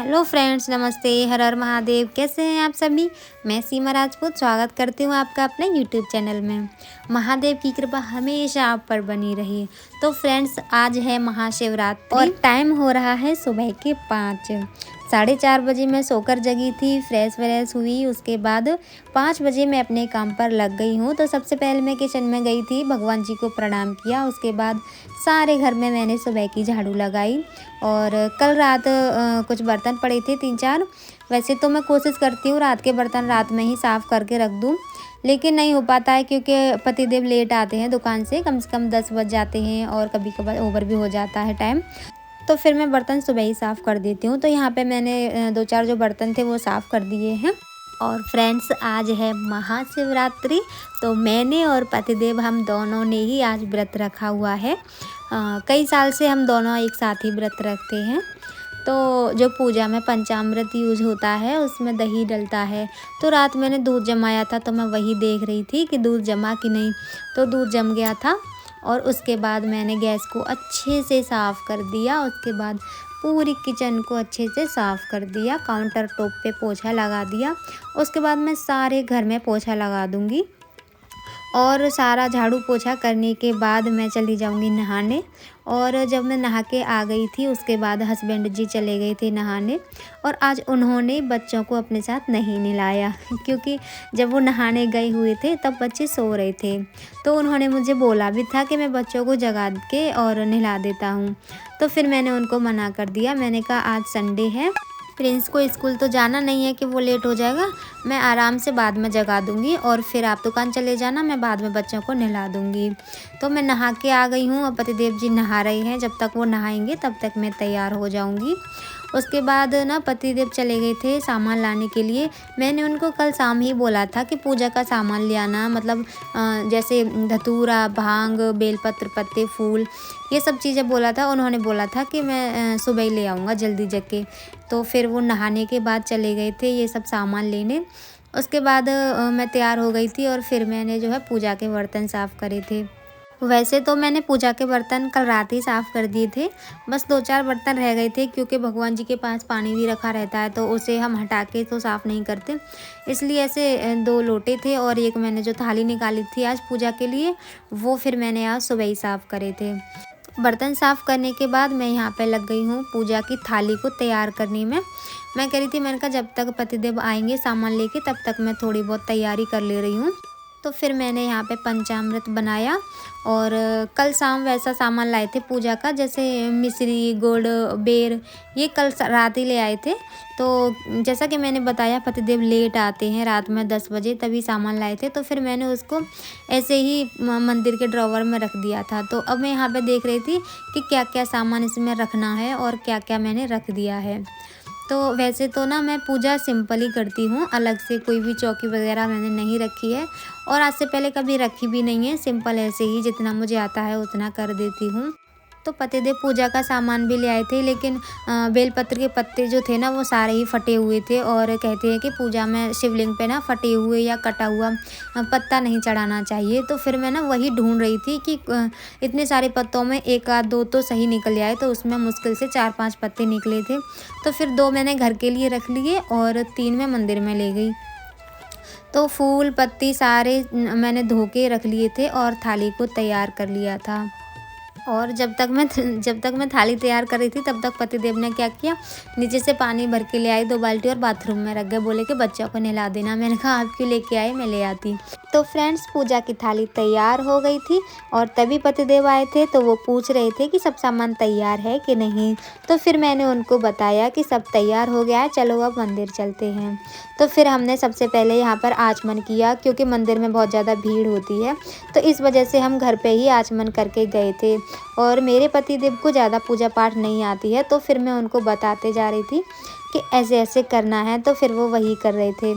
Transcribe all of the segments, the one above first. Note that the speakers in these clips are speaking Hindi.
हेलो फ्रेंड्स, नमस्ते। हर हर महादेव। कैसे हैं आप सभी? मैं सीमा राजपूत स्वागत करती हूँ आपका अपने यूट्यूब चैनल में। महादेव की कृपा हमेशा आप पर बनी रही। तो फ्रेंड्स, आज है महाशिवरात्रि और टाइम हो रहा है सुबह के 5:30 बजे। मैं सोकर जगी थी, फ्रेश हुई। उसके बाद 5 बजे मैं अपने काम पर लग गई हूँ। तो सबसे पहले मैं किचन में गई थी, भगवान जी को प्रणाम किया। उसके बाद सारे घर में मैंने सुबह की झाड़ू लगाई। और कल रात कुछ बर्तन पड़े थे 3-4। वैसे तो मैं कोशिश करती हूँ रात के बर्तन रात में ही साफ़ करके रख दूँ, लेकिन नहीं हो पाता है क्योंकि पतिदेव लेट आते हैं दुकान से कम 10 बज जाते हैं और कभी कभार ओवर भी हो जाता है टाइम। तो फिर मैं बर्तन सुबह ही साफ़ कर देती हूँ। तो यहाँ पे मैंने 2-4 जो बर्तन थे वो साफ़ कर दिए हैं। और फ्रेंड्स, आज है महाशिवरात्रि। तो मैंने और पतिदेव हम दोनों ने ही आज व्रत रखा हुआ है। कई साल से हम दोनों एक साथ ही व्रत रखते हैं। तो जो पूजा में पंचामृत यूज़ होता है उसमें दही डलता है। तो रात मैंने दूध जमाया था, तो मैं वही देख रही थी कि दूध जमा कि नहीं। तो दूध जम गया था। और उसके बाद मैंने गैस को अच्छे से साफ़ कर दिया। उसके बाद पूरी किचन को अच्छे से साफ़ कर दिया, काउंटर टॉप पे पोछा लगा दिया। उसके बाद मैं सारे घर में पोछा लगा दूँगी। और सारा झाड़ू पोछा करने के बाद मैं चली जाऊंगी नहाने। और जब मैं नहा के आ गई थी उसके बाद हस्बैंड जी चले गए थे नहाने। और आज उन्होंने बच्चों को अपने साथ नहीं नहलाया क्योंकि जब वो नहाने गए हुए थे तब बच्चे सो रहे थे। तो उन्होंने मुझे बोला भी था कि मैं बच्चों को जगा के और नहला देता हूँ। तो फिर मैंने उनको मना कर दिया। मैंने कहा आज संडे है, प्रिंस को स्कूल तो जाना नहीं है कि वो लेट हो जाएगा। मैं आराम से बाद में जगा दूंगी और फिर आप दुकान चले जाना, मैं बाद में बच्चों को नहला दूंगी। तो मैं नहा के आ गई हूँ और पतिदेव जी नहा रहे हैं। जब तक वो नहाएंगे तब तक मैं तैयार हो जाऊंगी। उसके बाद ना पतिदेव चले गए थे सामान लाने के लिए। मैंने उनको कल शाम ही बोला था कि पूजा का सामान ले आना, मतलब जैसे धतूरा, भांग, बेलपत्र, पत्ते, फूल, ये सब चीज़ें बोला था। उन्होंने बोला था कि मैं सुबह ही ले आऊँगा जल्दी जग के। तो फिर वो नहाने के बाद चले गए थे ये सब सामान लेने। उसके बाद मैं तैयार हो गई थी और फिर मैंने जो है पूजा के बर्तन साफ़ करे थे। वैसे तो मैंने पूजा के बर्तन कल रात ही साफ़ कर दिए थे। बस 2-4 बर्तन रह गए थे क्योंकि भगवान जी के पास पानी भी रखा रहता है, तो उसे हम हटा के तो साफ़ नहीं करते। इसलिए ऐसे 2 लोटे थे और एक मैंने जो थाली निकाली थी आज पूजा के लिए, वो फिर मैंने आज सुबह ही साफ़ करे थे। बर्तन साफ़ करने के बाद मैं यहाँ पे लग गई हूँ पूजा की थाली को तैयार करने में। मैं कह रही थी, मैंने कहा जब तक पतिदेव आएंगे सामान लेके तब तक मैं थोड़ी बहुत तैयारी कर ले रही हूँ। तो फिर मैंने यहाँ पे पंचामृत बनाया। और कल शाम वैसा सामान लाए थे पूजा का, जैसे मिश्री, गुड़, बेर, ये कल रात ही ले आए थे। तो जैसा कि मैंने बताया पतिदेव लेट आते हैं रात में 10 बजे, तभी सामान लाए थे। तो फिर मैंने उसको ऐसे ही मंदिर के ड्रॉवर में रख दिया था। तो अब मैं यहाँ पे देख रही थी कि क्या क्या सामान इसमें रखना है और क्या क्या मैंने रख दिया है। तो वैसे तो ना मैं पूजा सिंपल ही करती हूँ, अलग से कोई भी चौकी वगैरह मैंने नहीं रखी है और आज से पहले कभी रखी भी नहीं है। सिंपल ऐसे ही जितना मुझे आता है उतना कर देती हूँ। तो पतिदेव पूजा का सामान भी ले आए थे, लेकिन बेलपत्र के पत्ते जो थे ना वो सारे ही फटे हुए थे। और कहते हैं कि पूजा में शिवलिंग पे ना फटे हुए या कटा हुआ पत्ता नहीं चढ़ाना चाहिए। तो फिर मैं ना वही ढूंढ रही थी कि इतने सारे पत्तों में 1 आध 2 तो सही निकल आए। तो उसमें मुश्किल से 4-5 पत्ते निकले थे। तो फिर 2 मैंने घर के लिए रख लिए और 3 मैं मंदिर में ले गई। तो फूल पत्ती सारे मैंने धो के रख लिए थे और थाली को तैयार कर लिया था। और जब तक मैं थाली तैयार कर रही थी तब तक पतिदेव ने क्या किया, नीचे से पानी भर के ले आए 2 बाल्टी और बाथरूम में रख गए। बोले कि बच्चों को नहला देना। मैंने कहा आप क्यों लेके आए, मैं ले आती। तो फ्रेंड्स, पूजा की थाली तैयार हो गई थी और तभी पतिदेव आए थे। तो वो पूछ रहे थे कि सब सामान तैयार है कि नहीं। तो फिर मैंने उनको बताया कि सब तैयार हो गया है, चलो अब मंदिर चलते हैं। तो फिर हमने सबसे पहले यहाँ पर आचमन किया क्योंकि मंदिर में बहुत ज़्यादा भीड़ होती है। तो इस वजह से हम घर पे ही आचमन करके गए थे। और मेरे पतिदेव को ज़्यादा पूजा पाठ नहीं आती है, तो फिर मैं उनको बताते जा रही थी कि ऐसे ऐसे करना है। तो फिर वो वही कर रहे थे।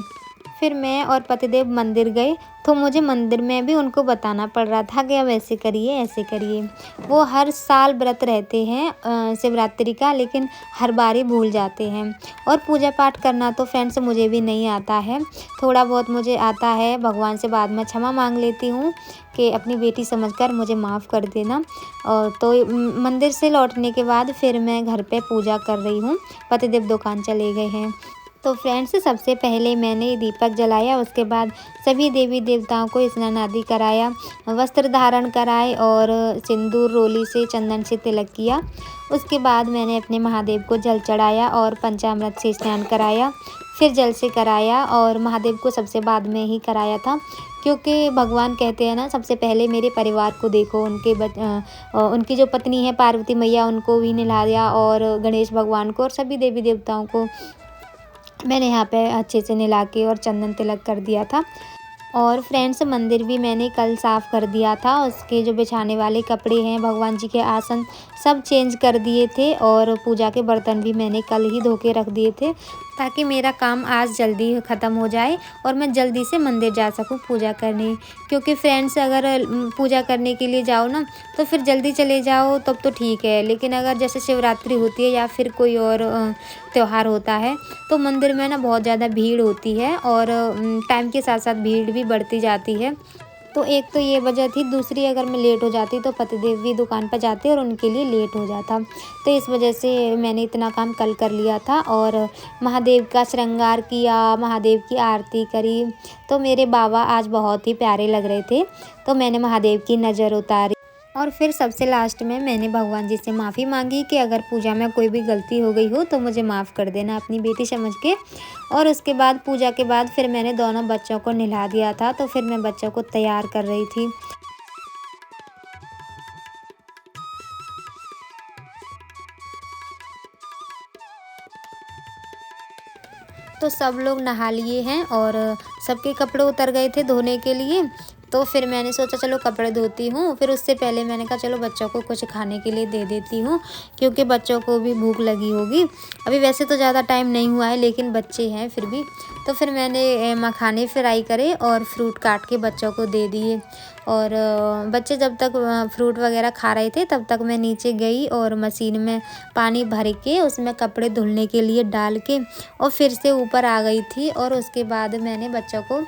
फिर मैं और पतिदेव मंदिर गए तो मुझे मंदिर में भी उनको बताना पड़ रहा था कि अब ऐसे करिए ऐसे करिए। वो हर साल व्रत रहते हैं शिवरात्रि का, लेकिन हर बार ही भूल जाते हैं। और पूजा पाठ करना तो फ्रेंड्स मुझे भी नहीं आता है, थोड़ा बहुत मुझे आता है। भगवान से बाद में क्षमा मांग लेती हूँ कि अपनी बेटी समझकर मुझे माफ़ कर देना। और तो मंदिर से लौटने के बाद फिर मैं घर पे पूजा कर रही हूँ, पतिदेव दुकान चले गए हैं। तो फ्रेंड्स सबसे पहले मैंने दीपक जलाया, उसके बाद सभी देवी देवताओं को स्नान आदि कराया, वस्त्र धारण कराए और सिंदूर रोली से चंदन से तिलक किया। उसके बाद मैंने अपने महादेव को जल चढ़ाया और पंचामृत से स्नान कराया, फिर जल से कराया और महादेव को सबसे बाद में ही कराया था, क्योंकि भगवान कहते हैं ना सबसे पहले मेरे परिवार को देखो। उनकी जो पत्नी है पार्वती मैया, उनको भी नहलाया और गणेश भगवान को और सभी देवी देवताओं को मैंने यहाँ पे अच्छे से नहला के और चंदन तिलक कर दिया था। और फ्रेंड्स मंदिर भी मैंने कल साफ़ कर दिया था, उसके जो बिछाने वाले कपड़े हैं, भगवान जी के आसन सब चेंज कर दिए थे और पूजा के बर्तन भी मैंने कल ही धो के रख दिए थे, ताकि मेरा काम आज जल्दी ख़त्म हो जाए और मैं जल्दी से मंदिर जा सकूं पूजा करने। क्योंकि फ्रेंड्स अगर पूजा करने के लिए जाओ ना तो फिर जल्दी चले जाओ तब तो ठीक है, लेकिन अगर जैसे शिवरात्रि होती है या फिर कोई और त्यौहार होता है तो मंदिर में ना बहुत ज़्यादा भीड़ होती है और टाइम के साथ साथ भीड़ भी बढ़ती जाती है। तो एक तो ये वजह थी, दूसरी अगर मैं लेट हो जाती तो पतिदेव भी दुकान पर जाते और उनके लिए लेट हो जाता। तो इस वजह से मैंने इतना काम कल कर लिया था और महादेव का श्रृंगार किया, महादेव की आरती करी। तो मेरे बाबा आज बहुत ही प्यारे लग रहे थे, तो मैंने महादेव की नज़र उतारी। और फिर सबसे लास्ट में मैंने भगवान जी से माफ़ी मांगी कि अगर पूजा में कोई भी गलती हो गई हो तो मुझे माफ़ कर देना अपनी बेटी समझ के। और उसके बाद पूजा के बाद फिर मैंने दोनों बच्चों को नहला दिया था, तो फिर मैं बच्चों को तैयार कर रही थी। तो सब लोग नहा लिए हैं और सबके कपड़े उतर गए थे धोने के लिए। तो फिर मैंने सोचा चलो कपड़े धोती हूँ, फिर उससे पहले मैंने कहा चलो बच्चों को कुछ खाने के लिए दे देती हूँ, क्योंकि बच्चों को भी भूख लगी होगी। अभी वैसे तो ज़्यादा टाइम नहीं हुआ है, लेकिन बच्चे हैं फिर भी। तो फिर मैंने मखाने फ्राई करे और फ्रूट काट के बच्चों को दे दिए। और बच्चे जब तक फ्रूट वगैरह खा रहे थे तब तक मैं नीचे गई और मशीन में पानी भर के उसमें कपड़े धुलने के लिए डाल के और फिर से ऊपर आ गई थी। और उसके बाद मैंने बच्चों को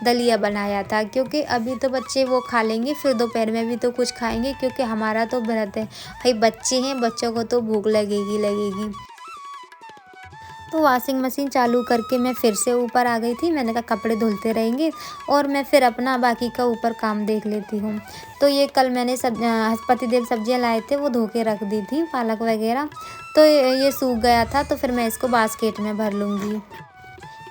दलिया बनाया था, क्योंकि अभी तो बच्चे वो खा लेंगे, फिर दोपहर में भी तो कुछ खाएंगे, क्योंकि हमारा तो व्रत है भाई, बच्चे हैं, बच्चों को तो भूख लगेगी। तो वॉशिंग मशीन चालू करके मैं फिर से ऊपर आ गई थी। मैंने कहा कपड़े धुलते रहेंगे और मैं फिर अपना बाकी का ऊपर काम देख लेती हूँ। तो ये कल मैंने पतिदेव सब्जियाँ लाए थे, वो धो के रख दी थी, पालक वगैरह। तो ये सूख गया था, तो फिर मैं इसको बास्केट में भर लूँगी।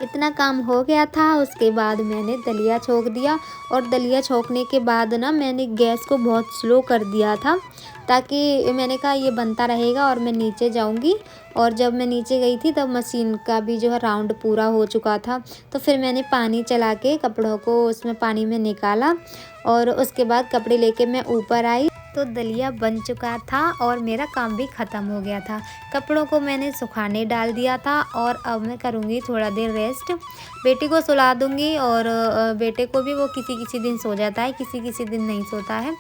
इतना काम हो गया था। उसके बाद मैंने दलिया छोंक दिया और दलिया छोंकने के बाद ना मैंने गैस को बहुत स्लो कर दिया था, ताकि मैंने कहा ये बनता रहेगा और मैं नीचे जाऊंगी। और जब मैं नीचे गई थी तब मशीन का भी जो है राउंड पूरा हो चुका था। तो फिर मैंने पानी चला के कपड़ों को उसमें पानी में निकाला और उसके बाद कपड़े लेके मैं ऊपर आई। तो दलिया बन चुका था और मेरा काम भी ख़त्म हो गया था। कपड़ों को मैंने सुखाने डाल दिया था और अब मैं करूँगी थोड़ा देर रेस्ट। बेटी को सुला दूँगी और बेटे को भी, वो किसी किसी दिन सो जाता है, किसी किसी दिन नहीं सोता है,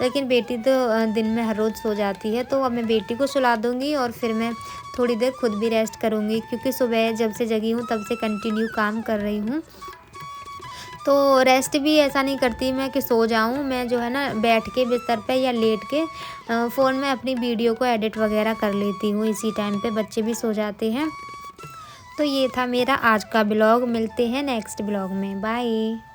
लेकिन बेटी तो दिन में हर रोज़ सो जाती है। तो अब मैं बेटी को सुला दूँगी और फिर मैं थोड़ी देर खुद भी रेस्ट करूँगी, क्योंकि सुबह जब से जगी हूँ तब से कंटिन्यू काम कर रही हूँ। तो रेस्ट भी ऐसा नहीं करती मैं कि सो जाऊं, मैं जो है ना बैठ के बिस्तर पे या लेट के फ़ोन में अपनी वीडियो को एडिट वगैरह कर लेती हूँ इसी टाइम पे, बच्चे भी सो जाते हैं। तो ये था मेरा आज का ब्लॉग। मिलते हैं नेक्स्ट ब्लॉग में, बाय।